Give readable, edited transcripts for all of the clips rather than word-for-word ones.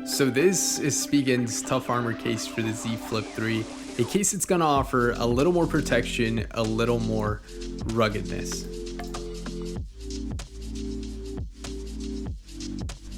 So this is Spigen's Tough Armor case for the Z Flip 3, a case that's going to offer a little more protection, a little more ruggedness.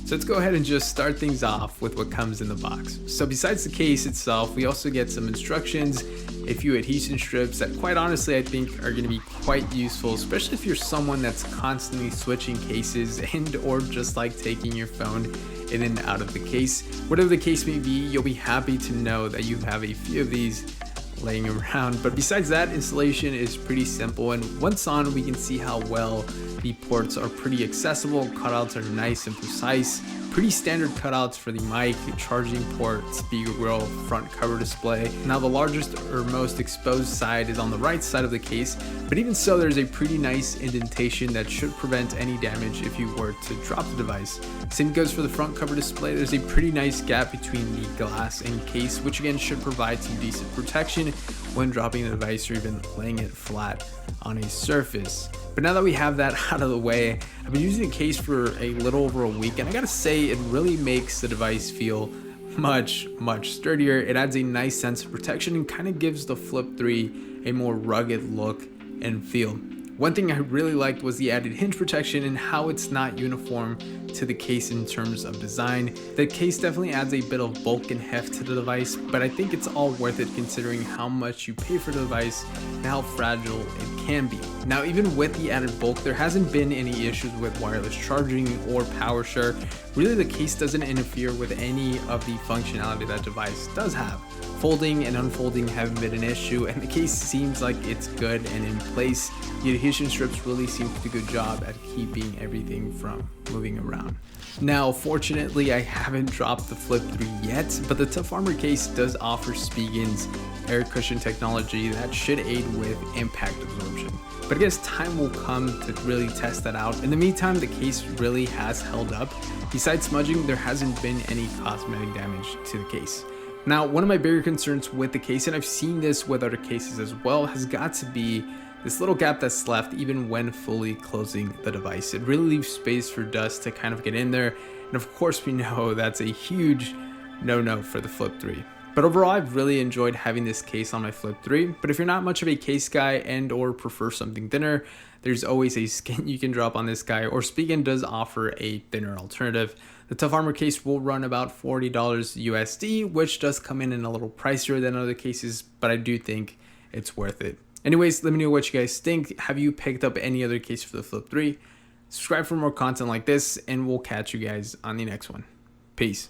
So let's go ahead and just start things off with what comes in the box. So besides the case itself, we also get some instructions, a few adhesion strips that quite honestly I think are going to be quite useful, especially if you're someone that's constantly switching cases and or just like taking your phone in and out of the case. Whatever the case may be, you'll be happy to know that you have a few of these laying around. But besides that, installation is pretty simple, and once on, we can see how well the ports are pretty accessible. Cutouts are nice and precise. Pretty standard cutouts for the mic, charging port, speaker grill, front cover display. Now the largest or most exposed side is on the right side of the case, but even so, there's a pretty nice indentation that should prevent any damage if you were to drop the device. Same goes for the front cover display. There's a pretty nice gap between the glass and case, which again should provide some decent protection when dropping the device or even laying it flat on a surface. But now that we have that out of the way, I've been using the case for a little over a week, and I gotta say it really makes the device feel much sturdier. It adds a nice sense of protection and kind of gives the Flip 3 a more rugged look and feel. One thing I really liked was the added hinge protection and how it's not uniform to the case in terms of design. The case definitely adds a bit of bulk and heft to the device, but I think it's all worth it considering how much you pay for the device and how fragile it can be. Now, even with the added bulk, there hasn't been any issues with wireless charging or power share. Really, the case doesn't interfere with any of the functionality that device does have. Folding and unfolding haven't been an issue, and the case seems like it's good and in place. The adhesion strips really seem to do a good job at keeping everything from moving around. Now, fortunately, I haven't dropped the Flip 3 yet, but the Tough Armor case does offer Spigen's air cushion technology that should aid with impact absorption. But I guess time will come to really test that out. In the meantime, the case really has held up. Besides smudging, there hasn't been any cosmetic damage to the case. Now, one of my bigger concerns with the case, and I've seen this with other cases as well, has got to be this little gap that's left even when fully closing the device. It really leaves space for dust to kind of get in there, and of course we know that's a huge no-no for the Flip 3. But overall, I've really enjoyed having this case on my Flip 3, but if you're not much of a case guy and or prefer something thinner, there's always a skin you can drop on this guy, or Spigen does offer a thinner alternative. The Tough Armor case will run about $40 USD, which does come in a little pricier than other cases, but I do think it's worth it. Anyways, let me know what you guys think. Have you picked up any other case for the Flip 3? Subscribe for more content like this, and we'll catch you guys on the next one. Peace.